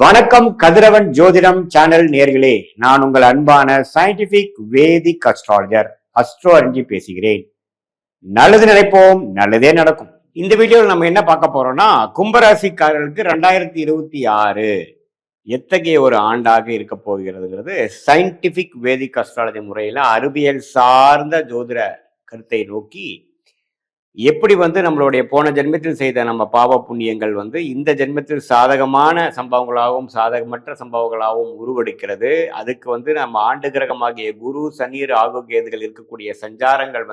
வணக்கம் கதிரவன் ஜோதிடம் சேனல் நேர்களே, நான் உங்கள் அன்பான சயின்டிபிக் வேதிக் அஸ்ட்ராலஜர் அஸ்ட்ரோ அறிஞ்சி பேசுகிறேன். நல்லது நினைப்போம், நல்லதே நடக்கும். இந்த வீடியோவில் நம்ம என்ன பார்க்க போறோம்னா, கும்பராசிக்காரர்களுக்கு 2026 எத்தகைய ஒரு ஆண்டாக இருக்க போகிறதுங்கிறது சயின்டிபிக் வேதிக் அஸ்ட்ராலஜி முறையில அறிவியல் சார்ந்த ஜோதிட கருத்தை நோக்கி எப்படி நம்மளுடைய போன ஜென்மத்தில் செய்த நம்ம பாவ புண்ணியங்கள் இந்த ஜென்மத்தில் சாதகமான சம்பவங்களாகவும் சாதகமற்ற சம்பவங்களாகவும் உருவெடுக்கிறது. அதுக்கு நம்ம ஆண்டு கிரகமாகிய குரு, சனி, ராகு, கேதுகள் இருக்கக்கூடிய சஞ்சாரங்கள்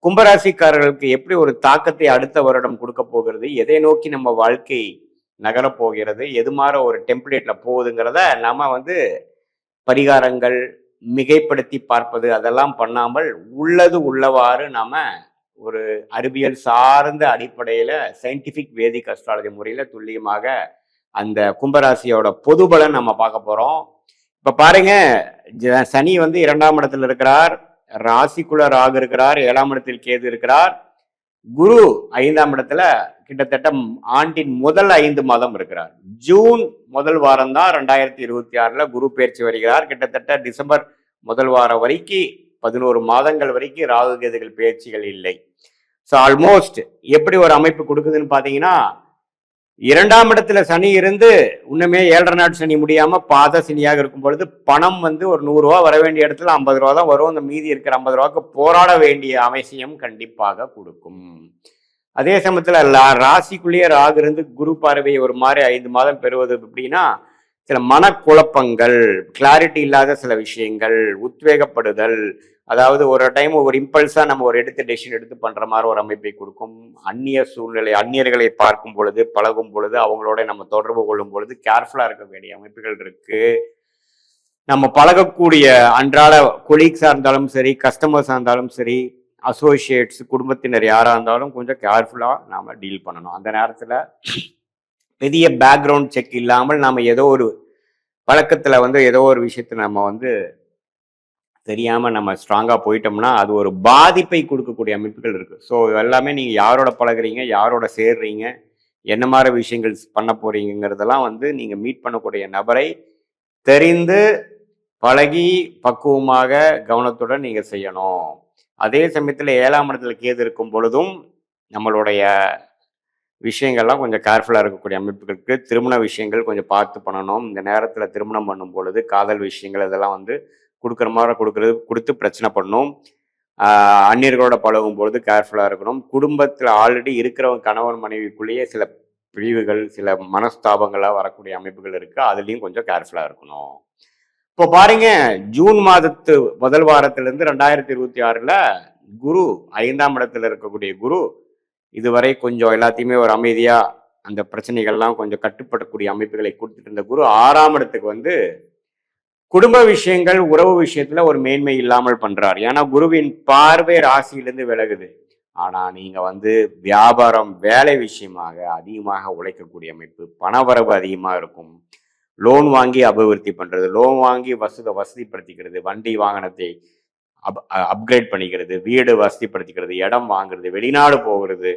கும்பராசிக்காரர்களுக்கு எப்படி ஒரு தாக்கத்தை அடுத்த வருடம் கொடுக்க போகிறது, எதை நோக்கி நம்ம வாழ்க்கை நகரப்போகிறது, எது மாதிரி ஒரு டெம்ப்ளேட்ல போகுதுங்கிறத நம்ம பரிகாரங்கள் மிகைப்படுத்தி பார்ப்பது அதெல்லாம் பண்ணாமல் உள்ளது உள்ளவாறு நாம ஒரு அறிவியல் சார்ந்த அடிப்படையில சயின்டிபிக் வேதிக் அஸ்ட்ராலஜி முறையில துல்லியமாக அந்த கும்பராசியோட பொது பலன் நம்ம பார்க்க போறோம். இப்ப பாருங்க, சனி 2ஆம் இடத்துல இருக்கிறார், ராசிக்குள்ள ராகு இருக்கிறார், 7ஆம் இடத்தில் கேது இருக்கிறார். குரு 5ஆம் இடத்துல கிட்டத்தட்ட ஆண்டின் முதல் 5 மாதம் இருக்கிறார். ஜூன் முதல் வாரம் தான் 2026 குரு பயிற்சி வருகிறார். கிட்டத்தட்ட டிசம்பர் முதல் வாரம் வரைக்கும் 11 மாதங்கள் வரைக்கும் ராகு கேதுகள் பயிற்சிகள் இல்லை. ஸோ ஆல்மோஸ்ட் எப்படி ஒரு அமைப்பு கொடுக்குதுன்னு பார்த்தீங்கன்னா, 2ஆம் இடத்துல சனி இருந்து இன்னுமே 7.5 நாள் சனி முடியாம பாத சனியாக இருக்கும் பொழுது பணம் ஒரு 100 ரூபா வர வேண்டிய இடத்துல 50 ரூபா தான் வரும். அந்த மீதி இருக்கிற 50 ரூபாய்க்கு போராட வேண்டிய அவசியம் கண்டிப்பாக கொடுக்கும். அதே சமயத்துல ராசிக்குள்ளேயே ராகு இருந்து குரு பார்வை ஒரு மாதிரி 5 மாதம் பெறுவது அப்படின்னா, சில மனக்குழப்பங்கள், கிளாரிட்டி இல்லாத சில விஷயங்கள், உத்வேகப்படுதல், அதாவது ஒரு டைம் ஒரு இம்பல்ஸா நம்ம ஒரு டெசிஷன் எடுத்து பண்ற மாதிரி ஒரு அமைப்பை கொடுக்கும். அந்நிய சூழ்நிலை, அந்நியர்களை பார்க்கும் பொழுது, பழகும் பொழுது, அவங்களோட நம்ம தொடர்பு கொள்ளும் பொழுது கேர்ஃபுல்லா இருக்க வேண்டிய அமைப்புகள் இருக்கு. நம்ம பழகக்கூடிய அன்றாட கொலீக்ஸா இருந்தாலும் சரி, கஸ்டமர்ஸா இருந்தாலும் சரி, அசோசியேட்ஸ், குடும்பத்தினர் யாரா இருந்தாலும் கொஞ்சம் கேர்ஃபுல்லா நாம டீல் பண்ணணும். அந்த நேரத்துல பெரிய பேக்ரவுண்ட் செக் இல்லாமல் நாம ஏதோ ஒரு பழக்கத்துல ஏதோ ஒரு விஷயத்துல நம்ம தெரியாம நம்ம ஸ்ட்ராங்கா போயிட்டோம்னா அது ஒரு பாதிப்பை கொடுக்கக்கூடிய அமைப்புகள் இருக்கு. ஸோ எல்லாமே நீங்க யாரோட பழகுறீங்க, யாரோட சேர்றீங்க, என்ன மாதிரி விஷயங்கள் பண்ண போறீங்கிறதெல்லாம் நீங்க மீட் பண்ணக்கூடிய நபரை தெரிந்து பழகி பக்குவமாக கவனத்துடன் நீங்க செய்யணும். அதே சமயத்துல 7ஆம் இடத்துல கேது இருக்கும் பொழுதும் நம்மளுடைய விஷயங்கள்லாம் கொஞ்சம் கேர்ஃபுல்லாக இருக்கக்கூடிய அமைப்புகளுக்கு. திருமண விஷயங்கள் கொஞ்சம் பார்த்து பண்ணணும். இந்த நேரத்தில் திருமணம் பண்ணும் பொழுது காதல் விஷயங்கள் இதெல்லாம் கொடுக்குற மாதிரி கொடுத்து பிரச்சனை பண்ணணும். அந்நியர்களோட பழகும் பொழுது கேர்ஃபுல்லாக இருக்கணும். குடும்பத்தில் ஆல்ரெடி இருக்கிறவங்க கணவன் மனைவிக்குள்ளேயே சில பிரிவுகள், சில மனஸ்தாபங்களாக வரக்கூடிய அமைப்புகள் இருக்குது. அதுலேயும் கொஞ்சம் கேர்ஃபுல்லாக இருக்கணும். இப்போ பாருங்க, ஜூன் மாதத்து முதல் வாரத்திலிருந்து 2026 குரு 5ஆம் இடத்துல இருக்கக்கூடிய குரு இதுவரை கொஞ்சம் எல்லாத்தையுமே ஒரு அமைதியா அந்த பிரச்சனைகள்லாம் கொஞ்சம் கட்டுப்படக்கூடிய அமைப்புகளை கொடுத்துட்டு இருந்த குரு 6ஆம் இடத்துக்கு குடும்ப விஷயங்கள், உறவு விஷயத்துல ஒரு மேன்மை இல்லாமல் பண்றார். ஏன்னா குருவின் பார்வை ராசியிலிருந்து விலகுது. ஆனா நீங்க வியாபாரம், வேலை விஷயமாக அதிகமாக உழைக்கக்கூடிய அமைப்பு, பணவரவு அதிகமா இருக்கும். லோன் வாங்கி அபிவிருத்தி பண்றது, லோன் வாங்கி வசதிப்படுத்திக்கிறது, வண்டி வாகனத்தை அப்கிரேட் பண்ணிக்கிறது, வீடு வசதிப்படுத்திக்கிறது, இடம் வாங்குறது, வெளிநாடு போகிறது,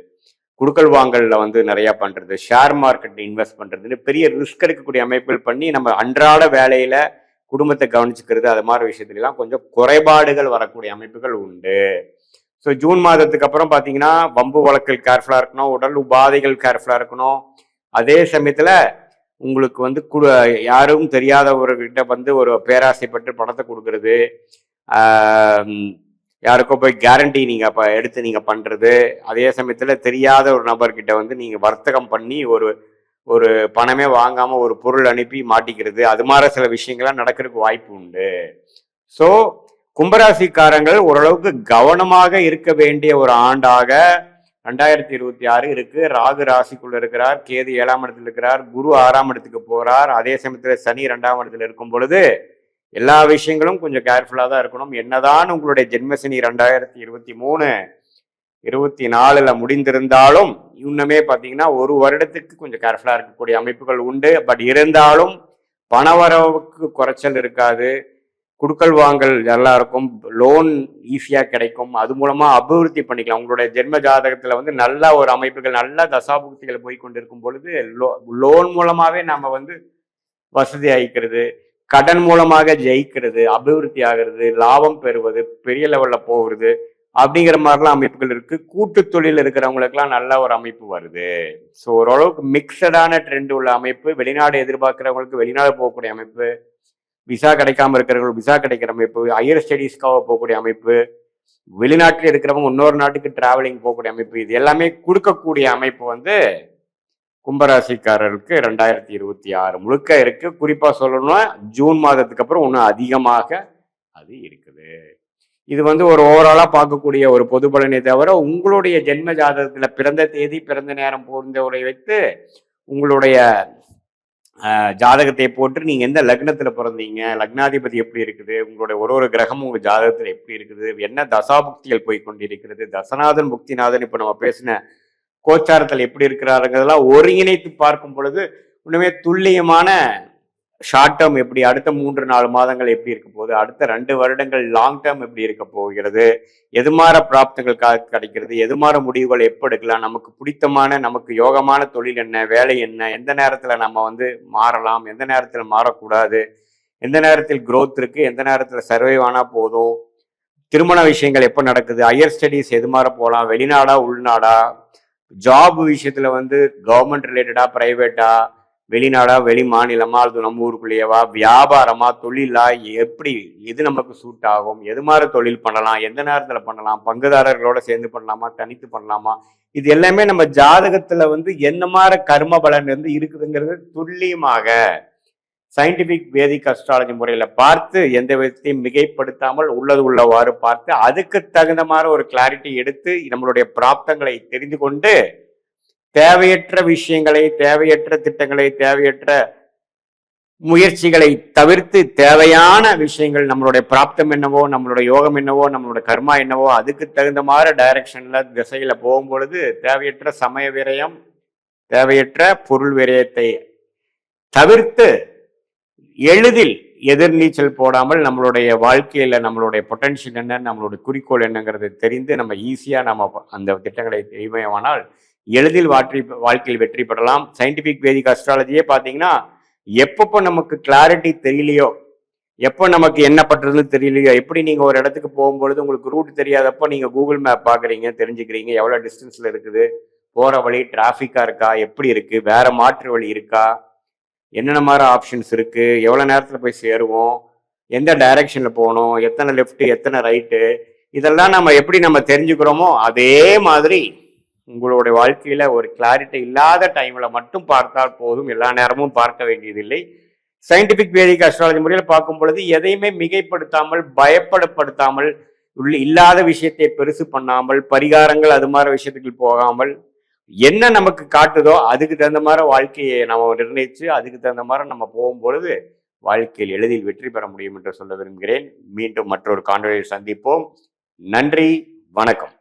குடுக்கல் வாங்கல்ல நிறைய பண்றது, ஷேர் மார்க்கெட் இன்வெஸ்ட் பண்றதுன்னு பெரிய ரிஸ்க் எடுக்கக்கூடிய அமைப்புகள் பண்ணி நம்ம அன்றாட வேலையில குடும்பத்தை கவனிச்சுக்கிறது, அது மாதிரி விஷயத்துலாம் கொஞ்சம் குறைபாடுகள் வரக்கூடிய அமைப்புகள் உண்டு. ஸோ ஜூன் மாதத்துக்கு அப்புறம் பார்த்தீங்கன்னா வம்பு வழக்கில் கேர்ஃபுல்லா இருக்கணும், உடல் உபாதைகள் கேர்ஃபுல்லா இருக்கணும். அதே சமயத்துல உங்களுக்கு யாரும் தெரியாதவர்கிட்ட ஒரு பேராசைப்பட்டு பணத்தை கொடுக்கறது, யாருக்கோ போய் கேரண்டி நீங்க எடுத்து நீங்க பண்றது, அதே சமயத்துல தெரியாத ஒரு நபர்கிட்ட நீங்க வர்த்தகம் பண்ணி ஒரு பணமே வாங்காம ஒரு பொருள் அனுப்பி மாட்டிக்கிறது, அது மாதிரி சில விஷயங்கள்லாம் நடக்கிறதுக்கு வாய்ப்பு உண்டு. ஸோ கும்பராசிக்காரங்கள் ஓரளவுக்கு கவனமாக இருக்க வேண்டிய ஒரு ஆண்டாக 2026 இருக்கு. ராகு ராசிக்குள்ள இருக்கிறார், கேது 7ஆம் இடத்துல இருக்கிறார், குரு 6ஆம் இடத்துக்கு போறார். அதே சமயத்துல சனி 2ஆம் இடத்துல இருக்கும் பொழுது எல்லா விஷயங்களும் கொஞ்சம் கேர்ஃபுல்லா தான் இருக்கணும். என்னதான் உங்களுடைய ஜென்மசனி 2023 24 முடிந்திருந்தாலும் இன்னுமே பார்த்தீங்கன்னா ஒரு வருடத்துக்கு கொஞ்சம் கேர்ஃபுல்லா இருக்கக்கூடிய அமைப்புகள் உண்டு. பட் இருந்தாலும் பணவரவுக்கு குறைச்சல் இருக்காது. குடுக்கல் வாங்கல் நல்லா இருக்கும், லோன் ஈஸியா கிடைக்கும், அது மூலமா அபிவிருத்தி பண்ணிக்கலாம். உங்களுடைய ஜென்ம ஜாதகத்துல நல்ல ஒரு அமைப்புகள், நல்ல தசாபுக்திகள் போய் கொண்டிருக்கும் பொழுது லோன் மூலமாவே நம்ம வசதி ஆயிக்கிறது, கடன் மூலமாக ஜெயிக்கிறது, அபிவிருத்தி ஆகிறது, லாபம் பெறுவது, பெரிய லெவல்ல போகிறது அப்படிங்கிற மாதிரிலாம் அமைப்புகள் இருக்கு. கூட்டு தொழில் இருக்கிறவங்களுக்குலாம் நல்ல ஒரு அமைப்பு வருது. ஸோ ஓரளவுக்கு மிக்சடான ட்ரெண்ட் உள்ள அமைப்பு, வெளிநாடு எதிர்பார்க்கிறவங்களுக்கு வெளிநாடு போகக்கூடிய அமைப்பு, விசா கிடைக்காம இருக்கிறவங்களுக்கு விசா கிடைக்கிற அமைப்பு, ஹையர் ஸ்டடீஸ்க்காக போகக்கூடிய அமைப்பு, வெளிநாட்டில் இருக்கிறவங்க இன்னொரு நாட்டுக்கு டிராவலிங் போகக்கூடிய அமைப்பு, இது எல்லாமே கொடுக்கக்கூடிய அமைப்பு வந்து கும்பராசிக்காரருக்கு 2026 முழுக்க இருக்கு. குறிப்பா சொல்லணும்னா ஜூன் மாதத்துக்கு அப்புறம் இன்னும் அதிகமாக அது இருக்குது. இது வந்து ஒரு ஓவராலா பார்க்கக்கூடிய ஒரு பொது பலனை தவிர உங்களுடைய ஜென்ம ஜாதகத்துல பிறந்த தேதி பிறந்த நேரம் பொருந்தவரை வைத்து உங்களுடைய ஜாதகத்தை போட்டு நீங்க எந்த லக்னத்துல பிறந்தீங்க, லக்னாதிபதி எப்படி இருக்குது, உங்களுடைய ஒரு கிரகம் உங்க ஜாதகத்துல எப்படி இருக்குது, என்ன தசாபுக்திகள் போய் கொண்டிருக்கிறது, தசநாதன் புக்திநாதன் இப்ப நம்ம பேசின கோச்சாரத்தில் எப்படி இருக்கிறாருங்கிறதெல்லாம் ஒருங்கிணைத்து பார்க்கும் பொழுது உண்மையே துல்லியமான ஷார்ட் டேர்ம் எப்படி, அடுத்த 3-4 மாதங்கள் எப்படி இருக்க போகுது, அடுத்த 2 வருடங்கள் லாங் டேர்ம் எப்படி இருக்க போகிறது, எதுமாற பிராப்தங்கள் கிடைக்கிறது, எதுமாற முடிவுகள் எப்போ எடுக்கலாம், நமக்கு பிடித்தமான நமக்கு யோகமான தொழில் என்ன, வேலை என்ன, எந்த நேரத்தில் நம்ம வந்து மாறலாம், எந்த நேரத்தில் மாறக்கூடாது, எந்த நேரத்தில் growth இருக்கு, எந்த நேரத்தில் சர்வைவ் ஆனா போதும், திருமண விஷயங்கள் எப்போ நடக்குது, ஹையர் ஸ்டடீஸ் எது மாற போகலாம், வெளிநாடா உள்நாடா, ஜாப் விஷயத்துல வந்து கவர்மெண்ட் ரிலேட்டடா பிரைவேட்டா, வெளிநாடா வெளி மாநிலமா, அது நம்ம ஊருக்குள்ளேயவா, வியாபாரமா தொழிலா, எப்படி எது நமக்கு சூட் ஆகும், எது மாதிரி தொழில் பண்ணலாம், எந்த நேரத்துல பண்ணலாம், பங்குதாரர்களோட சேர்ந்து பண்ணலாமா, தனித்து பண்ணலாமா, இது எல்லாமே நம்ம ஜாதகத்துல வந்து என்ன மாதிரி கர்ம பலன் வந்து இருக்குதுங்கிறது துல்லியமாக சயின்டிபிக் வேதிக் அஸ்ட்ராலஜி முறையில பார்த்து எந்த விதத்தையும் மிகைப்படுத்தாமல் உள்ளது உள்ளவாறு பார்த்து அதுக்கு தகுந்த மாதிரி ஒரு கிளாரிட்டி எடுத்து நம்மளுடைய பிராப்தங்களை தெரிந்து கொண்டு தேவையற்ற விஷயங்களை, தேவையற்ற திட்டங்களை, தேவையற்ற முயற்சிகளை தவிர்த்து தேவையான விஷயங்கள், நம்மளுடைய பிராப்தம் என்னவோ, நம்மளுடைய யோகம் என்னவோ, நம்மளுடைய கர்மா என்னவோ அதுக்கு தகுந்த மாதிரி டைரக்ஷன்ல திசையில போகும்பொழுது தேவையற்ற சமய விரயம், தேவையற்ற பொருள் விரயத்தை தவிர்த்து எளிதில் எதிர்நீச்சல் போடாமல் நம்மளுடைய வாழ்க்கையில நம்மளுடைய பொட்டன்ஷியல் என்ன, நம்மளுடைய குறிக்கோள் என்னங்கிறது தெரிந்து நம்ம ஈஸியா நம்ம அந்த திட்டங்களை செய்வோமானால் எளிதில் வாழ்க்கையில் வெற்றி பெறலாம். சயின்டிபிக் வேதிக் அஸ்ட்ராலஜியே பார்த்தீங்கன்னா எப்பப்போ நமக்கு கிளாரிட்டி தெரியலையோ, எப்போ நமக்கு என்ன பண்றதுன்னு தெரியலையோ, எப்படி நீங்க ஒரு இடத்துக்கு போகும்பொழுது உங்களுக்கு ரூட் தெரியாதப்போ நீங்க கூகுள் மேப் பாக்குறீங்க, தெரிஞ்சுக்கிறீங்க எவ்வளவு டிஸ்டன்ஸ்ல இருக்குது, போற வழி டிராஃபிக்கா இருக்கா, எப்படி இருக்கு, வேற மாற்று வழி இருக்கா, என்னென்ன மாதிரி ஆப்ஷன்ஸ் இருக்கு, எவ்வளவு நேரத்துல போய் சேருவோம், எந்த டைரக்ஷன்ல போகணும், எத்தனை லெஃப்ட் எத்தனை ரைட்டு, இதெல்லாம் நம்ம எப்படி நம்ம தெரிஞ்சுக்கிறோமோ அதே மாதிரி உங்களுடைய வாழ்க்கையில ஒரு கிளாரிட்டி இல்லாத டைம்ல மட்டும் பார்த்தால் போதும், எல்லா நேரமும் பார்க்க வேண்டியதில்லை. சயின்டிபிக் வேதிக் அஸ்ட்ராலஜி முறையில் பார்க்கும் பொழுது எதையுமே மிகைப்படுத்தாமல், பயப்படுத்தாமல், இல்லாத விஷயத்தை பெருசு பண்ணாமல், பரிகாரங்கள் அது மாதிரி விஷயத்துக்கு போகாமல், என்ன நமக்கு காட்டுதோ அதுக்கு தகுந்த மாதிரி வாழ்க்கையை நம்ம நிர்ணயிச்சு அதுக்கு தகுந்த மாதிரி நம்ம போகும்பொழுது வாழ்க்கையில் எளிதில் வெற்றி பெற முடியும் என்று சொல்ல விரும்புகிறேன். மீண்டும் மற்றொரு காணொளியில் சந்திப்போம். நன்றி, வணக்கம்.